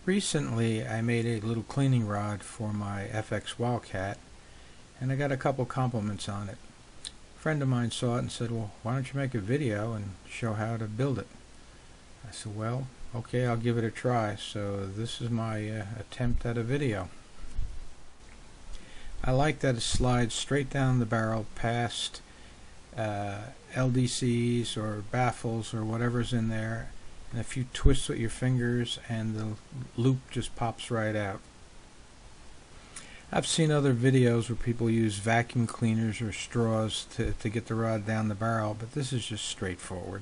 Recently I made a little cleaning rod for my FX Wildcat and I got a couple compliments on it. A friend of mine saw it and said, well, why don't you make a video and show how to build it? I said, well, okay, I'll give it a try. So this is my attempt at a video. I like that it slides straight down the barrel past LDCs or baffles or whatever's in there, and if you twist with your fingers and the loop just pops right out. I've seen other videos where people use vacuum cleaners or straws to get the rod down the barrel, but this is just straightforward.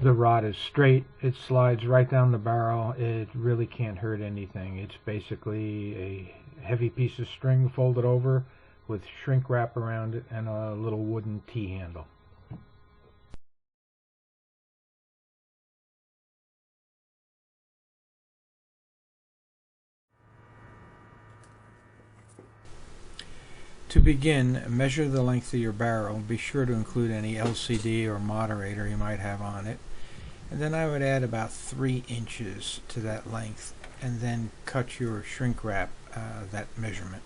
The rod is straight, it slides right down the barrel, it really can't hurt anything. It's basically a heavy piece of string folded over with shrink wrap around it and a little wooden T-handle. To begin, measure the length of your barrel. Be sure to include any LCD or moderator you might have on it. And then I would add about 3 inches to that length and then cut your shrink wrap that measurement.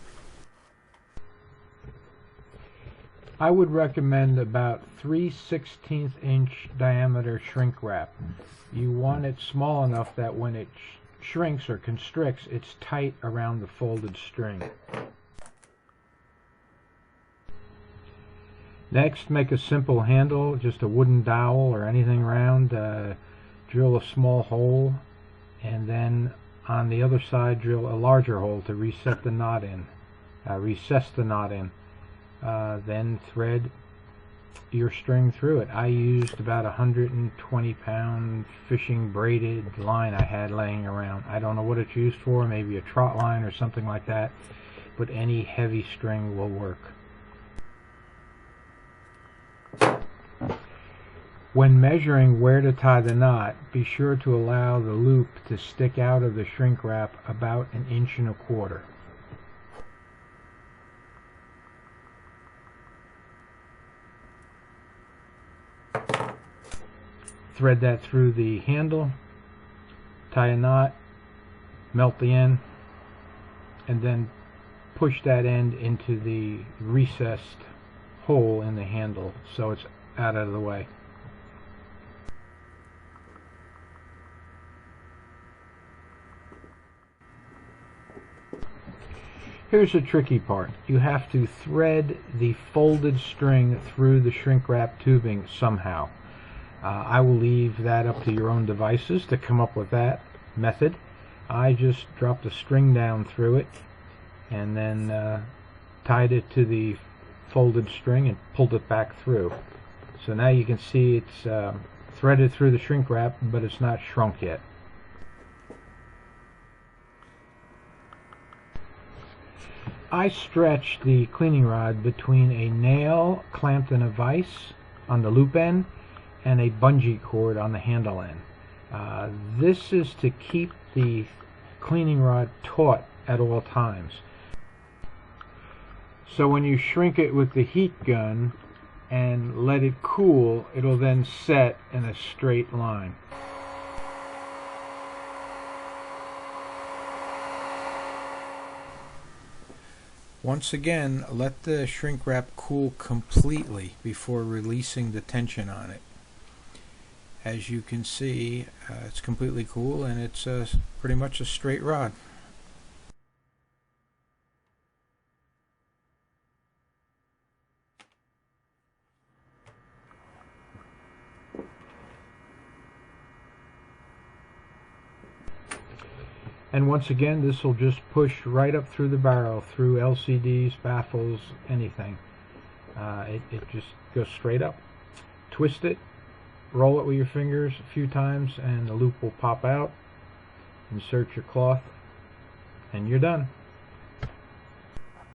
I would recommend about 3/16 inch diameter shrink wrap. You want it small enough that when it shrinks or constricts, it's tight around the folded string. Next, make a simple handle, just a wooden dowel or anything round. Drill a small hole, and then on the other side drill a larger hole to recess the knot in. Then thread your string through it. I used about 120-pound fishing braided line I had laying around. I don't know what it's used for, maybe a trot line or something like that, but any heavy string will work. When measuring where to tie the knot, be sure to allow the loop to stick out of the shrink wrap about 1.25 inches. Thread that through the handle, tie a knot, melt the end, and then push that end into the recessed hole in the handle so it's out of the way. Here's the tricky part. You have to thread the folded string through the shrink wrap tubing somehow. I will leave that up to your own devices to come up with that method. I just dropped a string down through it and then tied it to the folded string and pulled it back through. So now you can see it's threaded through the shrink wrap, but it's not shrunk yet. I stretched the cleaning rod between a nail clamped in a vise on the loop end and a bungee cord on the handle end. This is to keep the cleaning rod taut at all times. So when you shrink it with the heat gun and let it cool, it'll then set in a straight line. Once again, let the shrink wrap cool completely before releasing the tension on it. As you can see, it's completely cool and it's pretty much a straight rod. And once again, this will just push right up through the barrel, through LCDs, baffles, anything. It just goes straight up. Twist it, roll it with your fingers a few times, and the loop will pop out. Insert your cloth, and you're done.